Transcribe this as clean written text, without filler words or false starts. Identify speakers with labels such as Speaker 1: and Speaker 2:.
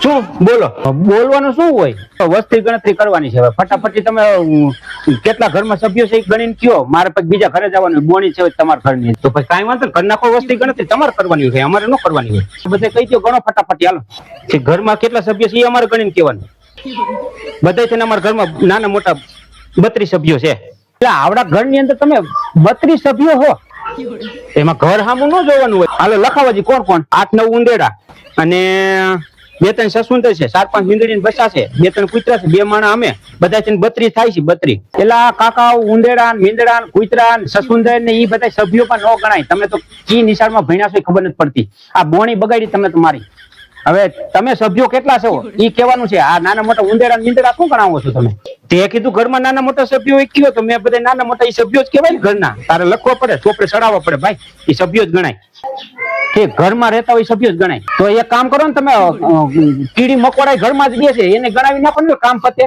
Speaker 1: શું બોલો? બોલવાનું શું હોય? વસ્તી ગણતરી કરવાની છે. હવે ફટાફટી તમે કેટલા ઘરમાં સભ્યો છે એ ગણીને કયો. મારે પછી બીજા ઘરે જવાનું, બોણી છે તમારા ઘરની, તો પછી કાંઈ વાંધો ઘર નાખો. વસ્તી ગણતરી તમારે કરવાની હોય, અમારે ન કરવાની હોય. બધે કહી દો, ગણો ફટાફટી. હાલો, ઘરમાં કેટલા સભ્યો છે એ અમારે ગણીને કહેવાનું. બધા છે ને અમારા ઘરમાં નાના મોટા 32 સભ્યો છે. એટલે આવડા ઘરની અંદર તમે 32 સભ્યો હો, એમાં ઘર સામું ન જોવાનું હોય. હાલો લખાવાજી કોણ કોણ? 8-9 ઉંદેડા અને 2-3 સસુંદર છે, 4-5 મીંદડી બસા છે, 2-3 કૂતરા છે, 2 માણા અમે, બધા છે 32 થાય છે. 32 પેલા કાકા ઉંદેડા મીંદડા કૂતરા સસુંદર ને ઈ બધા સભ્યો પણ ન ગણાય. તમે તો કી નિશાળમાં ભણ્યા છો ખબર નથી પડતી. આ બોણી બગાડી તમે તમારી. હવે તમે સભ્યો કેટલા છો ઈ કહેવાનું છે. આ નાના મોટા ઉંદેડા મીંદડા શું ગણાવો છો તમે? તે કીધું ઘરમાં નાના મોટા સભ્યો એ કયો તો મેં બધા નાના મોટા એ સભ્યો જ કહેવાય ને ઘરના. તારે લખવો પડે, ચોપડે ચડાવવા પડે ભાઈ. એ સભ્યો જ ગણાય. કે ઘરમાં રહેતા હોય સભ્યો જ ગણાય. તો એક કામ કરો ને તમે, કીડી મકોડા ઘરમાં જ બેસે એને ગણાવી નાખો ને, કામ પતે.